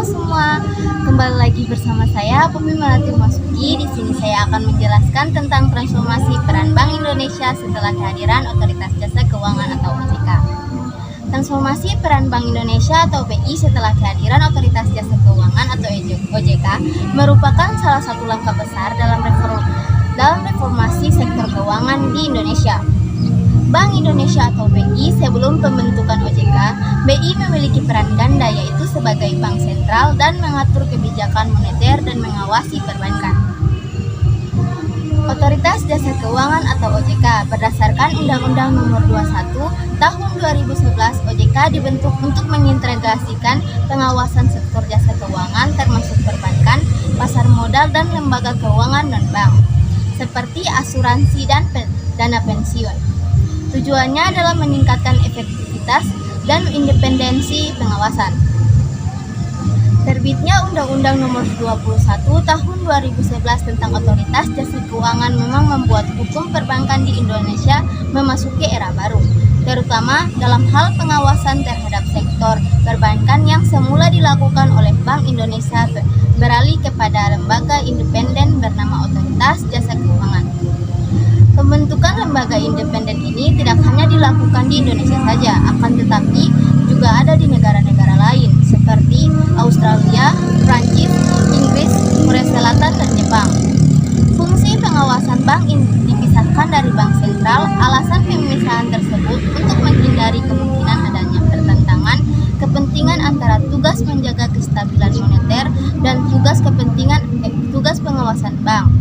semua, kembali lagi bersama saya Pumi Melati Masuki. Di sini saya akan menjelaskan tentang transformasi peran Bank Indonesia setelah kehadiran Otoritas Jasa Keuangan atau OJK. Transformasi peran Bank Indonesia atau BI setelah kehadiran Otoritas Jasa Keuangan atau OJK merupakan salah satu langkah besar dalam reformasi sektor keuangan di Indonesia. Bank Indonesia atau BI sebelum pembentukan OJK, BI memiliki peran ganda yaitu sebagai bank sentral dan mengatur kebijakan moneter dan mengawasi perbankan. Otoritas Jasa Keuangan atau OJK berdasarkan Undang-Undang Nomor 21 Tahun 2011, OJK dibentuk untuk mengintegrasikan pengawasan sektor jasa keuangan termasuk perbankan, pasar modal dan lembaga keuangan non-bank seperti asuransi dan dana pensiun. Tujuannya adalah meningkatkan efektivitas dan independensi pengawasan. Terbitnya Undang-Undang Nomor 21 Tahun 2011 tentang Otoritas Jasa Keuangan memang membuat hukum perbankan di Indonesia memasuki era baru, terutama dalam hal pengawasan terhadap sektor perbankan yang semula dilakukan oleh Bank Indonesia beralih kepada lembaga independen bernama Otoritas Jasa Keuangan. Pembentukan lembaga independen ini tidak hanya dilakukan di Indonesia saja, akan tetapi juga ada di negara-negara lain seperti Australia, Prancis, Inggris, Korea Selatan, dan Jepang. Fungsi pengawasan bank dipisahkan dari bank sentral. Alasan pemisahan tersebut untuk menghindari kemungkinan adanya pertentangan kepentingan antara tugas menjaga kestabilan moneter dan tugas pengawasan bank.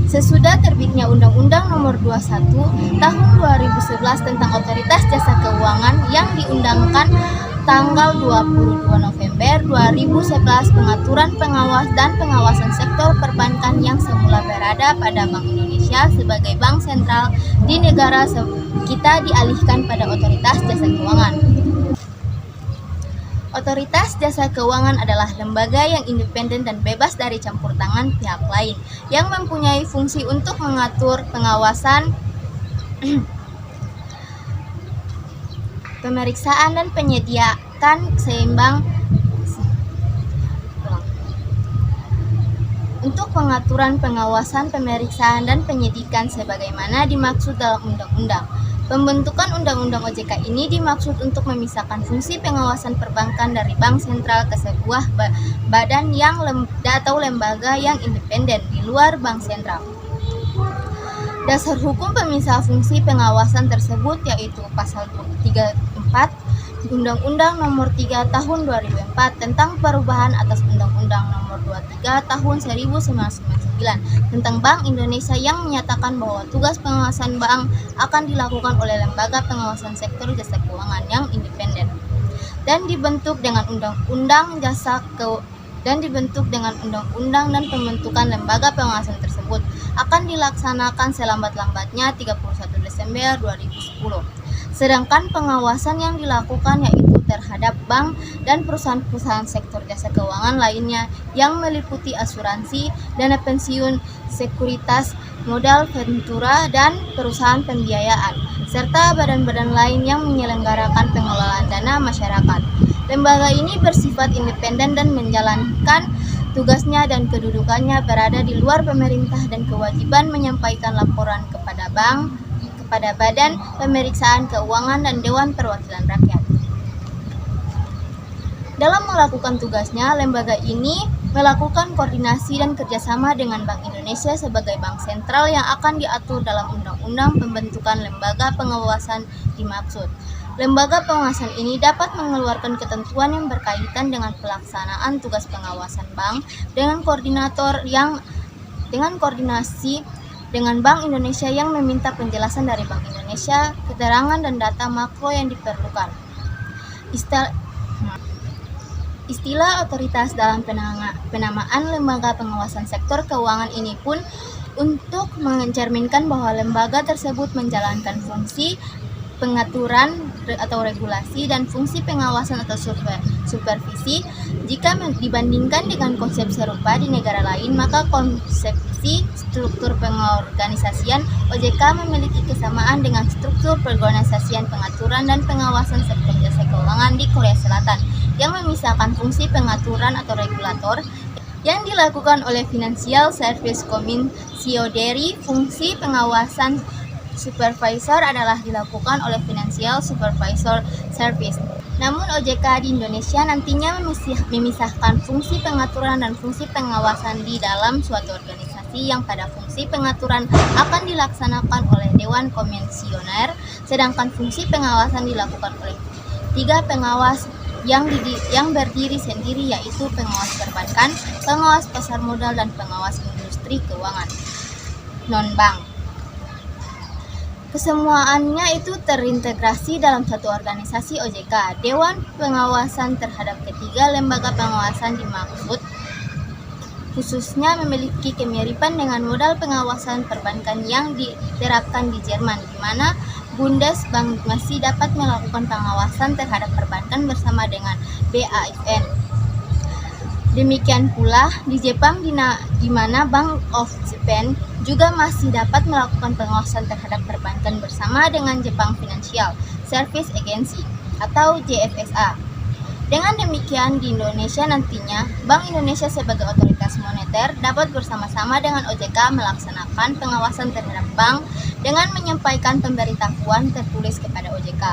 Sesudah terbitnya Undang-Undang Nomor 21 Tahun 2011 tentang Otoritas Jasa Keuangan yang diundangkan tanggal 22 November 2011, pengaturan pengawas dan pengawasan sektor perbankan yang semula berada pada Bank Indonesia sebagai bank sentral di negara kita dialihkan pada Otoritas Jasa Keuangan. Otoritas Jasa Keuangan adalah lembaga yang independen dan bebas dari campur tangan pihak lain, yang mempunyai fungsi untuk mengatur pengawasan, pemeriksaan dan penyediaan seimbang untuk pengaturan pengawasan, pemeriksaan dan penyidikan sebagaimana dimaksud dalam undang-undang. Pembentukan Undang-Undang OJK ini dimaksud untuk memisahkan fungsi pengawasan perbankan dari bank sentral ke sebuah badan atau lembaga yang independen di luar bank sentral. Dasar hukum pemisah fungsi pengawasan tersebut yaitu pasal 34 Undang-Undang Nomor 3 Tahun 2004 tentang perubahan atas Undang-Undang Nomor 23 Tahun 1999 tentang Bank Indonesia yang menyatakan bahwa tugas pengawasan bank akan dilakukan oleh lembaga pengawasan sektor jasa keuangan yang independen dan dibentuk dengan Undang-Undang dan pembentukan lembaga pengawasan tersebut akan dilaksanakan selambat-lambatnya 31 Desember 2010. Sedangkan pengawasan yang dilakukan yaitu terhadap bank dan perusahaan-perusahaan sektor jasa keuangan lainnya yang meliputi asuransi, dana pensiun, sekuritas, modal ventura, dan perusahaan pembiayaan, serta badan-badan lain yang menyelenggarakan pengelolaan dana masyarakat. Lembaga ini bersifat independen dan menjalankan tugasnya dan kedudukannya berada di luar pemerintah dan kewajiban menyampaikan laporan kepada bank, kepada Badan Pemeriksaan Keuangan dan Dewan Perwakilan Rakyat. Dalam melakukan tugasnya, lembaga ini melakukan koordinasi dan kerjasama dengan Bank Indonesia sebagai bank sentral yang akan diatur dalam Undang-Undang Pembentukan Lembaga Pengawasan dimaksud. Lembaga pengawasan ini dapat mengeluarkan ketentuan yang berkaitan dengan pelaksanaan tugas pengawasan bank dengan koordinasi dengan Bank Indonesia yang meminta penjelasan dari Bank Indonesia, keterangan dan data makro yang diperlukan. Istilah otoritas dalam penamaan lembaga pengawasan sektor keuangan ini pun untuk mencerminkan bahwa lembaga tersebut menjalankan fungsi pengaturan atau regulasi dan fungsi pengawasan atau supervisi. Jika dibandingkan dengan konsep serupa di negara lain, maka konsep sisi struktur pengorganisasian, OJK memiliki kesamaan dengan struktur pengorganisasian pengaturan dan pengawasan sektor jasa keuangan di Korea Selatan yang memisahkan fungsi pengaturan atau regulator yang dilakukan oleh Financial Service Commission dari fungsi pengawasan supervisor adalah dilakukan oleh Financial Supervisor Service. Namun OJK di Indonesia nantinya memisahkan fungsi pengaturan dan fungsi pengawasan di dalam suatu organisasi yang pada fungsi pengaturan akan dilaksanakan oleh Dewan Komisioner, sedangkan fungsi pengawasan dilakukan oleh 3 pengawas yang berdiri sendiri, yaitu pengawas perbankan, pengawas pasar modal, dan pengawas industri keuangan non-bank. Kesemuaannya itu terintegrasi dalam satu organisasi OJK. Dewan Pengawasan terhadap ketiga lembaga pengawasan dimaksud khususnya memiliki kemiripan dengan modal pengawasan perbankan yang diterapkan di Jerman, di mana Bundesbank masih dapat melakukan pengawasan terhadap perbankan bersama dengan BaFin. Demikian pula di Jepang di mana Bank of Japan juga masih dapat melakukan pengawasan terhadap perbankan bersama dengan Jepang Financial Service Agency atau JFSA. Dengan demikian di Indonesia nantinya Bank Indonesia sebagai otoritas moneter dapat bersama-sama dengan OJK melaksanakan pengawasan terhadap bank dengan menyampaikan pemberitahuan tertulis kepada OJK.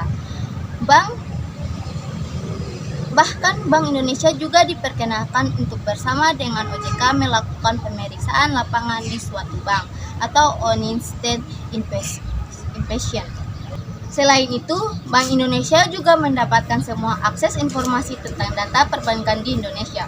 Bahkan Bank Indonesia juga diperkenalkan untuk bersama dengan OJK melakukan pemeriksaan lapangan di suatu bank atau on-site inspection. Selain itu, Bank Indonesia juga mendapatkan semua akses informasi tentang data perbankan di Indonesia.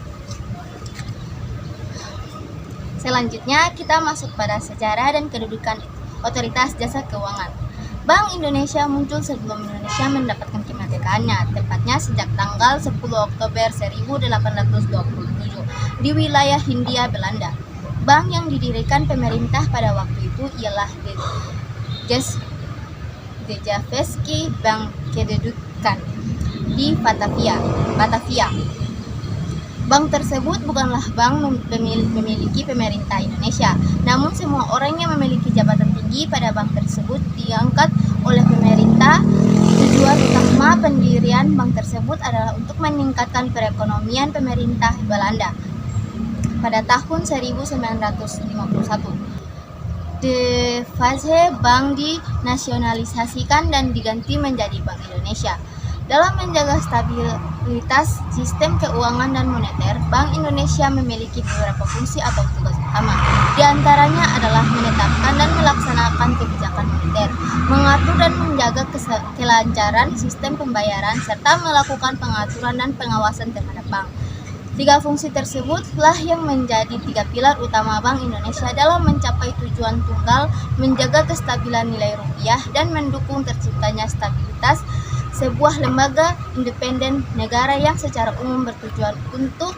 Selanjutnya, kita masuk pada sejarah dan kedudukan Otoritas Jasa Keuangan. Bank Indonesia muncul sebelum Indonesia mendapatkan kemerdekaannya, tepatnya sejak tanggal 10 Oktober 1827 di wilayah Hindia Belanda. Bank yang didirikan pemerintah pada waktu itu ialah Dijavski Bank Kedudukan di Batavia. Bank tersebut bukanlah bank memiliki pemerintah Indonesia, namun semua orang yang memiliki jabatan tinggi pada bank tersebut diangkat oleh pemerintah. Tujuan utama pendirian bank tersebut adalah untuk meningkatkan perekonomian pemerintah Belanda. Pada tahun 1951, De Fase Bank dinasionalisasikan dan diganti menjadi Bank Indonesia. Dalam menjaga stabilitas sistem keuangan dan moneter, Bank Indonesia memiliki beberapa fungsi atau tugas utama. Di antaranya adalah menetapkan dan melaksanakan kebijakan moneter, mengatur dan menjaga kelancaran sistem pembayaran, serta melakukan pengaturan dan pengawasan terhadap bank. 3 fungsi tersebutlah yang menjadi 3 pilar utama Bank Indonesia dalam mencapai tujuan tunggal, menjaga kestabilan nilai rupiah, dan mendukung terciptanya stabilitas sebuah lembaga independen negara yang secara umum bertujuan untuk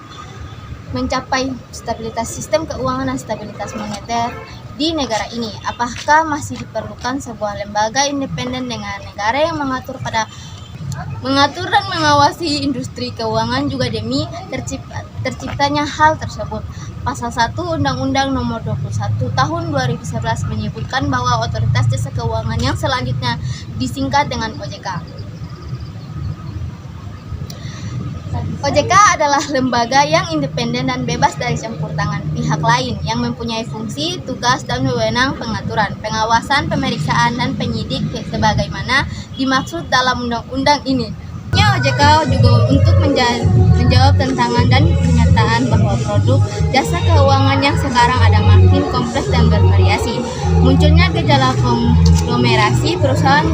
mencapai stabilitas sistem keuangan dan stabilitas moneter di negara ini. Apakah masih diperlukan sebuah lembaga independen dengan negara yang mengatur dan mengawasi industri keuangan juga demi terciptanya hal tersebut? Pasal 1 Undang-Undang Nomor 21 Tahun 2011 menyebutkan bahwa Otoritas Jasa Keuangan yang selanjutnya disingkat dengan OJK. OJK adalah lembaga yang independen dan bebas dari campur tangan pihak lain yang mempunyai fungsi, tugas, dan wewenang pengaturan, pengawasan, pemeriksaan, dan penyidik sebagaimana dimaksud dalam undang-undang ini. OJK juga untuk menjawab tantangan dan kenyataan bahwa produk jasa keuangan yang sekarang ada makin kompleks dan bervariasi. Munculnya gejala konglomerasi perusahaan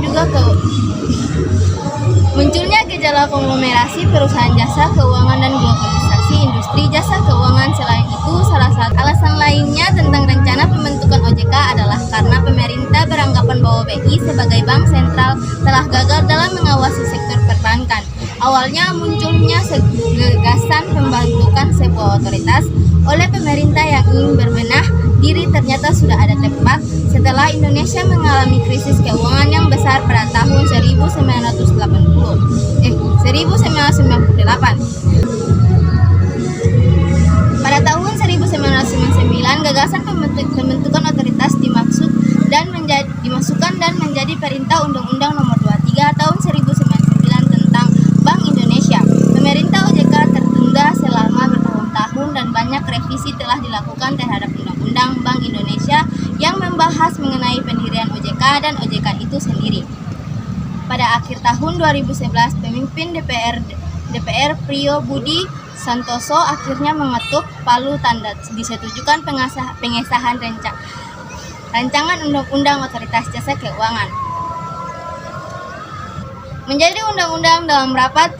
perusahaan jasa keuangan dan globalisasi industri jasa keuangan. Selain itu, salah satu alasan lainnya tentang rencana pembentukan OJK adalah karena pemerintah beranggapan bahwa BI sebagai bank sentral telah gagal dalam mengawasi sektor perbankan. Awalnya munculnya gagasan pembentukan sebuah otoritas oleh pemerintah yang ingin berbenah diri ternyata sudah ada tempat setelah Indonesia mengalami krisis keuangan yang besar pada tahun 1998. Pada tahun 1999, gagasan pembentukan pembentukan otoritas dimasukkan dan menjadi Perintah Undang-Undang Nomor 23 Tahun 1999 tentang Bank Indonesia. Pemerintah OJK tertunda selama bertahun-tahun dan banyak revisi telah dilakukan terhadap Undang-Undang Bank Indonesia yang membahas mengenai pendirian OJK dan OJK itu sendiri. Pada akhir tahun 2011, pemimpin DPR Priyo Budi Santoso akhirnya mengetuk palu tanda disetujukan pengesahan rancangan Undang-Undang Otoritas Jasa Keuangan menjadi undang-undang dalam rapat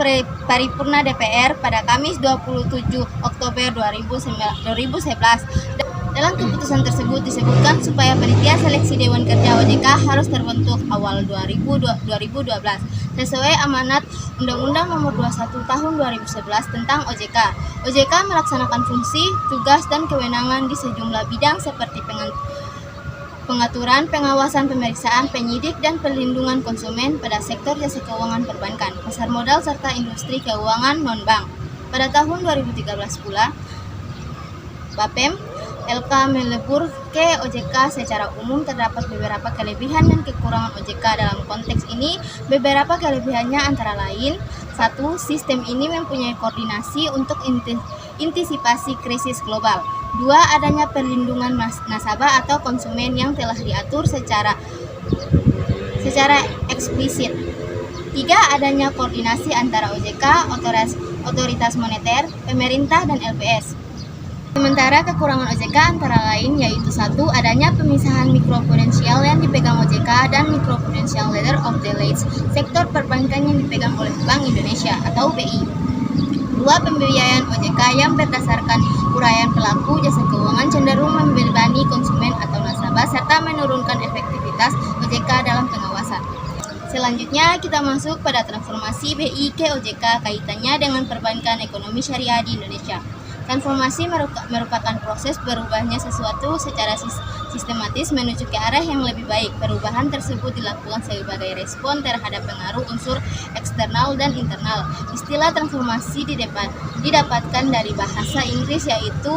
paripurna DPR pada Kamis 27 Oktober 2011. Dalam keputusan tersebut disebutkan supaya panitia seleksi Dewan Kerja OJK harus terbentuk awal 2012 sesuai amanat Undang-Undang Nomor 21 Tahun 2011 tentang OJK. OJK melaksanakan fungsi, tugas, dan kewenangan di sejumlah bidang seperti pengaturan, pengawasan, pemeriksaan, penyidik, dan perlindungan konsumen pada sektor jasa keuangan perbankan, pasar modal, serta industri keuangan non-bank. Pada tahun 2013 pula, Bapem LK melebur ke OJK secara umum terdapat beberapa kelebihan dan kekurangan OJK. Dalam konteks ini, beberapa kelebihannya antara lain: 1. Sistem ini mempunyai koordinasi untuk antisipasi krisis global. 2. Adanya perlindungan nasabah atau konsumen yang telah diatur secara eksplisit. 3. Adanya koordinasi antara OJK, otoritas moneter, pemerintah, dan LPS. Sementara kekurangan OJK antara lain yaitu: 1. Adanya pemisahan mikroprudensial yang dipegang OJK dan mikroprudensial letter of delays sektor perbankan yang dipegang oleh Bank Indonesia atau BI. 2. Pembiayaan OJK yang berdasarkan uraian pelaku jasa keuangan cenderung membebani konsumen atau nasabah serta menurunkan efektivitas OJK dalam pengawasan. Selanjutnya kita masuk pada transformasi BI ke OJK kaitannya dengan perbankan ekonomi syariah di Indonesia. Transformasi merupakan proses berubahnya sesuatu secara sistematis menuju ke arah yang lebih baik. Perubahan tersebut dilakukan sebagai respon terhadap pengaruh unsur eksternal dan internal. Istilah transformasi didapatkan dari bahasa Inggris yaitu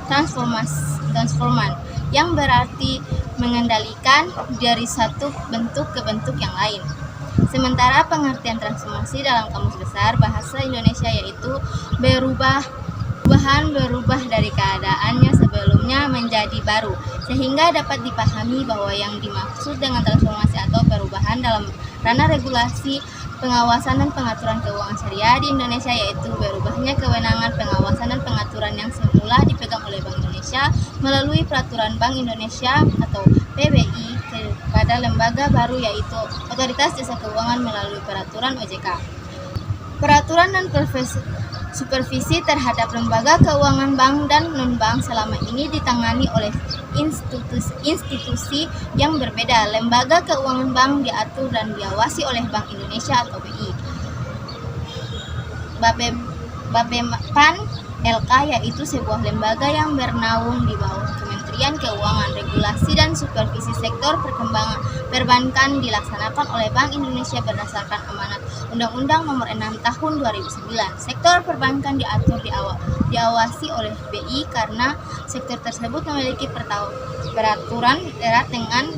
transforman, yang berarti mengendalikan dari satu bentuk ke bentuk yang lain. Sementara pengertian transformasi dalam Kamus Besar Bahasa Indonesia yaitu berubah dari keadaannya sebelumnya menjadi baru, sehingga dapat dipahami bahwa yang dimaksud dengan transformasi atau perubahan dalam ranah regulasi, pengawasan, dan pengaturan keuangan syariah di Indonesia yaitu berubahnya kewenangan pengawasan dan pengaturan yang semula dipegang oleh Bank Indonesia melalui Peraturan Bank Indonesia atau PBI kepada lembaga baru yaitu Otoritas Jasa Keuangan melalui Peraturan OJK. Peraturan dan supervisi terhadap lembaga keuangan bank dan non-bank selama ini ditangani oleh institusi yang berbeda. Lembaga keuangan bank diatur dan diawasi oleh Bank Indonesia atau BI. Bapeppan LK yaitu sebuah lembaga yang bernaung di bawah Kementerian Keuangan. Regulasi dan supervisi sektor perbankan dilaksanakan oleh Bank Indonesia berdasarkan amanat Undang-Undang Nomor 6 Tahun 2009. Sektor perbankan diawasi oleh BI karena sektor tersebut memiliki peraturan erat dengan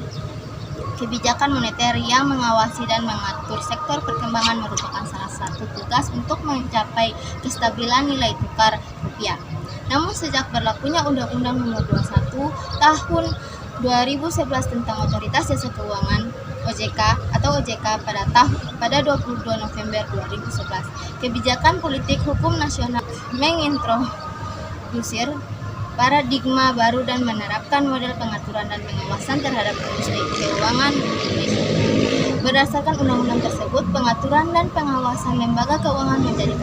kebijakan moneter yang mengawasi dan mengatur sektor perkembangan merupakan salah satu tugas untuk mencapai kestabilan nilai tukar rupiah. Namun sejak berlakunya Undang-Undang Nomor 21 Tahun 2011 tentang Otoritas Jasa Keuangan OJK pada 22 November 2011, kebijakan politik hukum nasional mengintrodusir paradigma baru dan menerapkan model pengaturan dan pengawasan terhadap industri keuangan Indonesia. Berdasarkan undang-undang tersebut, pengaturan dan pengawasan lembaga keuangan menjadi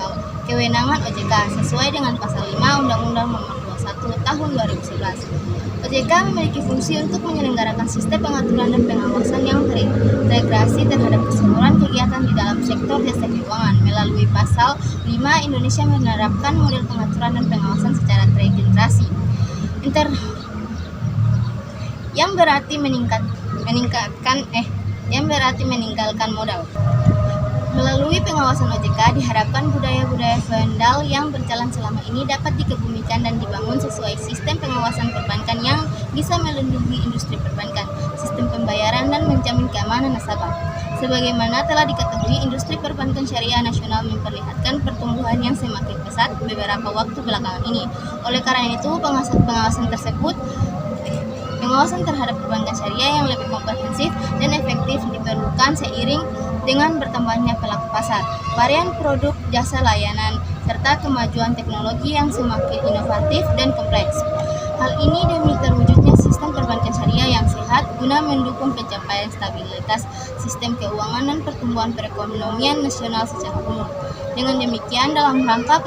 kewenangan OJK sesuai dengan pasal 5 Undang-Undang Nomor 21 Tahun 2011. OJK memiliki fungsi untuk menyelenggarakan sistem pengaturan dan pengawasan yang terintegrasi terhadap keseluruhan kegiatan di dalam sektor jasa keuangan. Melalui pasal 5, Indonesia menerapkan model pengaturan dan pengawasan secara terintegrasi yang berarti meninggalkan modal. Melalui pengawasan OJK diharapkan budaya-budaya feodal yang berjalan selama ini dapat dikebumikan dan dibangun sesuai sistem pengawasan perbankan yang bisa melindungi industri perbankan, sistem pembayaran, dan menjamin keamanan nasabah. Sebagaimana telah diketahui, industri perbankan syariah nasional memperlihatkan pertumbuhan yang semakin pesat beberapa waktu belakangan ini. Oleh karena itu, pengawasan terhadap perbankan syariah yang lebih komprehensif dan efektif diperlukan seiring dengan bertambahnya pelaku pasar, varian produk, jasa layanan, serta kemajuan teknologi yang semakin inovatif dan kompleks. Hal ini demi terwujudnya sistem perbankan syariah yang sehat guna mendukung pencapaian stabilitas sistem keuangan dan pertumbuhan perekonomian nasional secara umum. Dengan demikian, dalam rangka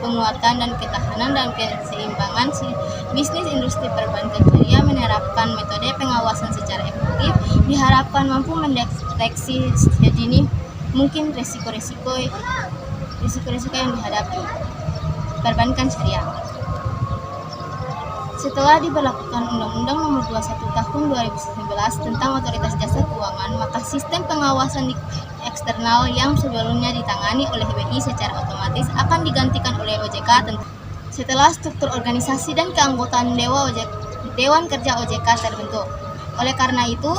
penguatan dan ketahanan dan keseimbangan bisnis industri perbankan syariah menerapkan metode pengawasan secara efektif diharapkan mampu mendeteksi sedini mungkin risiko-risiko yang dihadapi perbankan syariah. Setelah diberlakukan Undang-Undang Nomor 21 Tahun 2019 tentang Otoritas Jasa Keuangan, maka sistem pengawasan eksternal yang sebelumnya ditangani oleh BI secara otomatis akan digantikan oleh OJK setelah struktur organisasi dan keanggotaan Dewan Kerja OJK terbentuk. Oleh karena itu,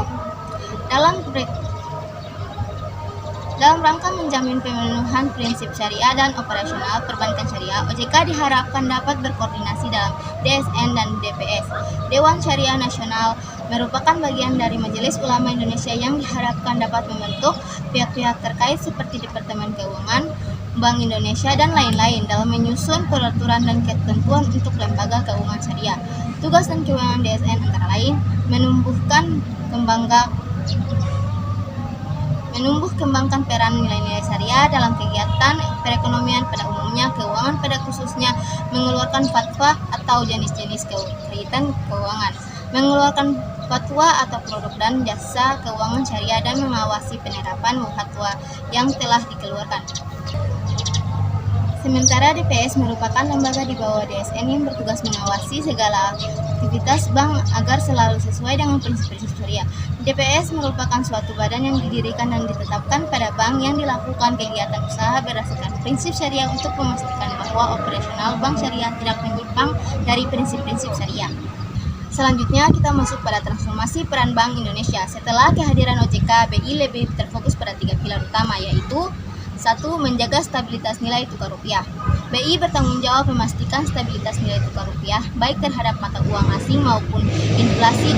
dalam rangka menjamin pemenuhan prinsip syariah dan operasional perbankan syariah, OJK diharapkan dapat berkoordinasi dalam DSN dan DPS. Dewan Syariah Nasional merupakan bagian dari Majelis Ulama Indonesia yang diharapkan dapat membentuk pihak-pihak terkait seperti Departemen Keuangan, Bank Indonesia, dan lain-lain dalam menyusun peraturan dan ketentuan untuk lembaga keuangan syariah. Tugas dan kewenangan DSN antara lain menumbuh kembangkan peran nilai-nilai syariah dalam kegiatan perekonomian pada umumnya, keuangan pada khususnya, mengeluarkan fatwa atau jenis-jenis kaitan keuangan, mengeluarkan fatwa atau produk dan jasa keuangan syariah, dan mengawasi penerapan fatwa yang telah dikeluarkan. Sementara DPS merupakan lembaga di bawah DSN yang bertugas mengawasi segala aktivitas bank agar selalu sesuai dengan prinsip-prinsip syariah. DPS merupakan suatu badan yang didirikan dan ditetapkan pada bank yang dilakukan kegiatan usaha berdasarkan prinsip syariah untuk memastikan bahwa operasional bank syariah tidak menyimpang dari prinsip-prinsip syariah. Selanjutnya kita masuk pada transformasi peran Bank Indonesia. Setelah kehadiran OJK, BI lebih terfokus pada 3 pilar utama, yaitu 1. Menjaga stabilitas nilai tukar rupiah. BI bertanggung jawab memastikan stabilitas nilai tukar rupiah baik terhadap mata uang asing maupun inflasi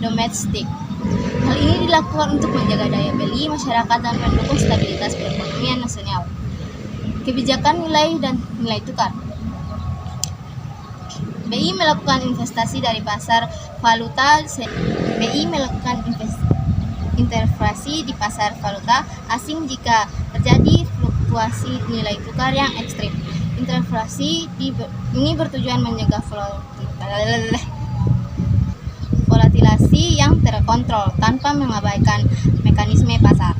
domestik. Hal ini dilakukan untuk menjaga daya beli masyarakat dan mendukung stabilitas perekonomian nasional. Kebijakan nilai dan nilai tukar. BI melakukan investasi dari pasar valuta. BI melakukan intervensi di pasar valuta asing jika terjadi fluktuasi nilai tukar yang ekstrim. Intervensi ini bertujuan mencegah volatilasi yang terkontrol tanpa mengabaikan mekanisme pasar.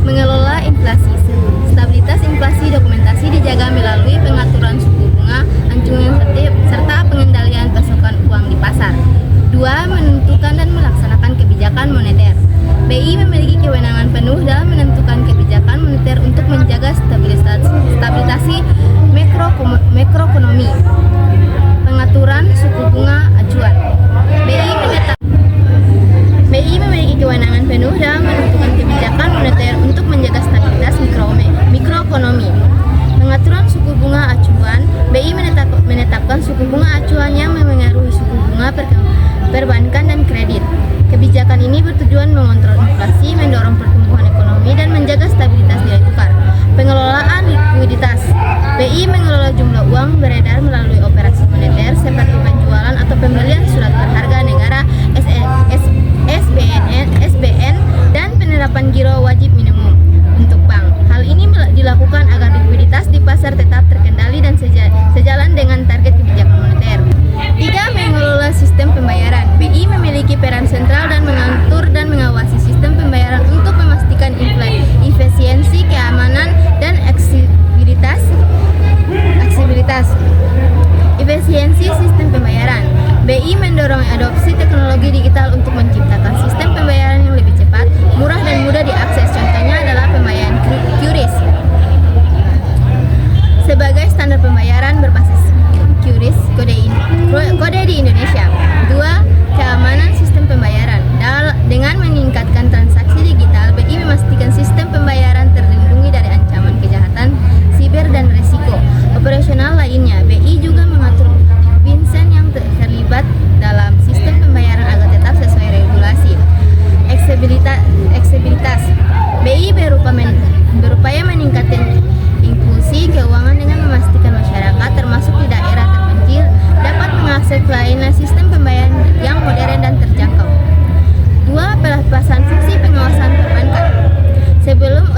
Mengelola inflasi. Stabilitas inflasi dokumentasi dijaga melalui pengaturan suku bunga, acuan serta pengendalian pasokan uang di pasar. 2. Menentukan dan melaksanakan kebijakan moneter. BI memiliki kewenangan penuh dalam menentukan kebijakan moneter untuk menjaga stabilisasi makroekonomi. Pengaturan suku bunga acuan. BI memiliki kewenangan penuh dalam menentukan kebijakan moneter untuk menjaga stabilitas mikroekonomi. Pengaturan suku bunga acuan. BI menetapkan suku bunga acuan yang memengaruhi suku bunga perbankan dan kredit. Kebijakan ini bertujuan mengontrol inflasi, mendorong pertumbuhan ekonomi, dan menjaga stabilitas nilai tukar. Pengelolaan likuiditas. BI mengelola jumlah uang beredar melalui operasi moneter seperti penjualan atau pembelian surat berharga negara, SBN, dan penerapan giro wajib minimum untuk bank. Hal ini dilakukan agar likuiditas di pasar tetap terkendali dan sejalan dengan target kebijakan moneter. 3. Mengelola sistem pembayaran. BI memiliki peran sentral dan mengatur dan mengawasi sistem pembayaran untuk memastikan efisiensi, keamanan, dan aksesibilitas.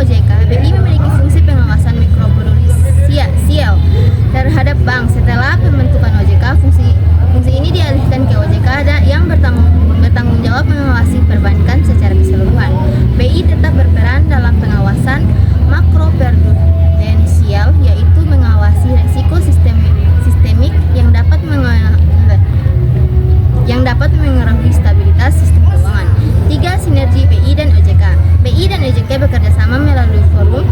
OJK, BI memiliki fungsi pengawasan mikroprudensial terhadap bank. Setelah pembentukan OJK, fungsi ini dialihkan ke OJK yang bertanggung jawab mengawasi perbankan secara keseluruhan. BI tetap berperan dalam pengawasan makroprudensial, yaitu mengawasi risiko sistemik yang dapat mengaruhi stabilitas sistem keuangan. 3. Sinergi BI dan OJK. BI dan OJK bekerja sama melalui Forum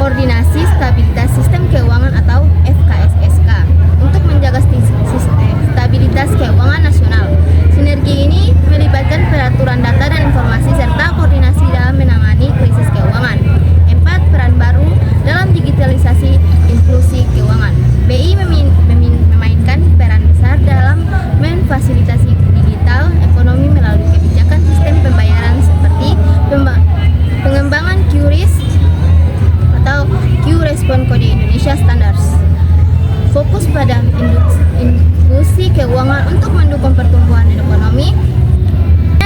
Koordinasi Stabilitas Sistem Keuangan atau FKSSK untuk menjaga stabilitas keuangan nasional. Sinergi ini melibatkan peraturan data dan informasi serta koordinasi dalam menangani krisis keuangan. 4. Peran baru dalam digitalisasi inklusi keuangan. BI memainkan peran besar dalam memfasilitasi digital ekonomi melalui kebijakan sistem pembayaran seperti pengembangan QRIS atau Q-Respon Kode Indonesia Standards. Fokus pada inklusi keuangan untuk mendukung pertumbuhan ekonomi.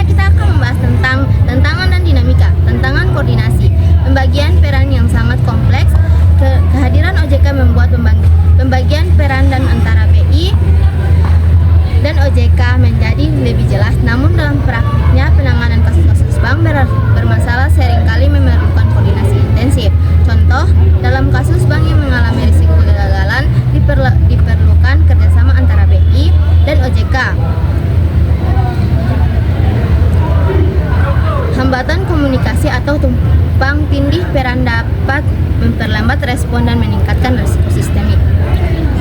Kita akan membahas tentang tantangan dan dinamika. Tantangan koordinasi, pembagian peran yang sangat kompleks. Kehadiran OJK membuat pembagian peran dan antara BI dan OJK menjadi lebih jelas. Namun dalam praktiknya penanganan kasus-kasus bank bermasalah seringkali memerlukan koordinasi intensif. Contoh, dalam kasus bank yang mengalami risiko kegagalan diperlukan kerjasama antara BI dan OJK. Hambatan komunikasi atau tumpang tindih peran dapat memperlambat respon dan meningkatkan risiko sistemik.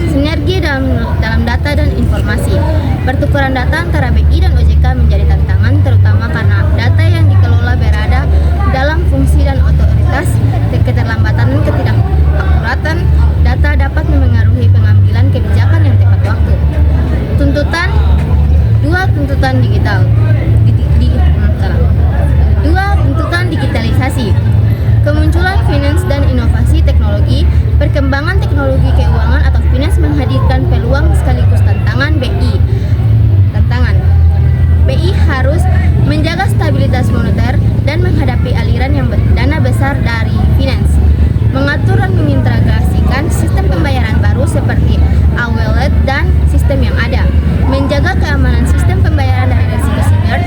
Sinergi dalam data dan informasi. Pertukaran data antara BI dan OJK menjadi tantangan, terutama karena data yang dikelola berada dalam fungsi dan otoritas. Keterlambatan dan ketidakakuratan data dapat memengaruhi pengambilan kebijakan yang tepat waktu. Tuntutan digital. Tuntutan digitalisasi. Kemunculan finance dan inovasi teknologi. Perkembangan teknologi keuangan atau finance menghadirkan peluang sekaligus tantangan BI. BI harus menjaga stabilitas moneter dan menghadapi aliran yang dana besar dari finance. Mengatur dan mengintegrasikan sistem pembayaran baru seperti e-wallet dan sistem yang ada. Menjaga keamanan sistem pembayaran dari risiko siber.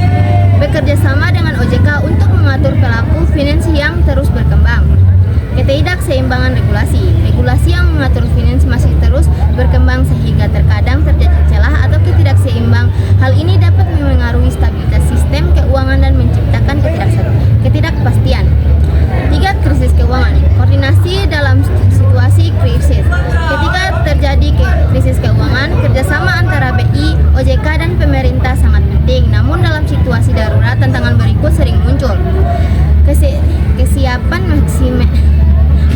Bekerja sama dengan OJK untuk mengatur pelaku finance yang terus berkembang. Ketidakseimbangan regulasi. Regulasi yang mengatur finance masih terus berkembang sehingga terkadang terjadi celah atau ketidakseimbang. Hal ini dapat memengaruhi stabilitas sistem keuangan dan menciptakan ketidakpastian. 3. Krisis keuangan. Koordinasi dalam situasi krisis. Ketika terjadi krisis keuangan, kerjasama antara BI, OJK, dan pemerintah sangat penting. Namun dalam situasi darurat, tantangan berikut sering muncul.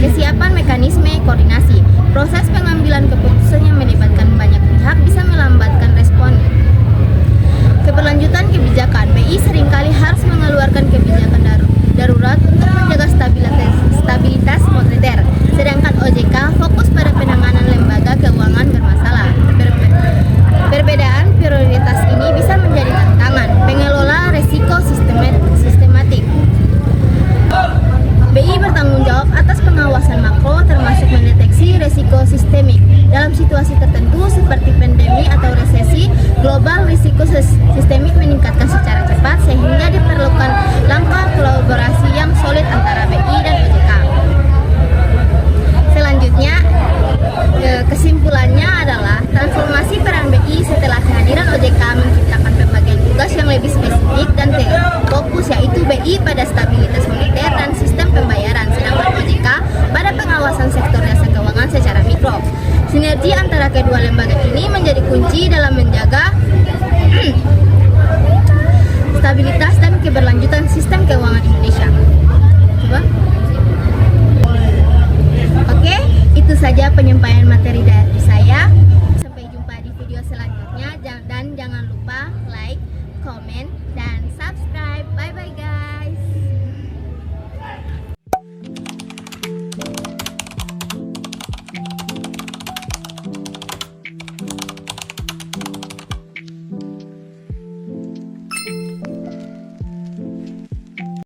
Kesiapan mekanisme koordinasi. Proses pengambilan keputusan yang melibatkan banyak pihak bisa melambatkan respon. Keberlanjutan kebijakan. BI seringkali harus mengeluarkan kebijakan darurat untuk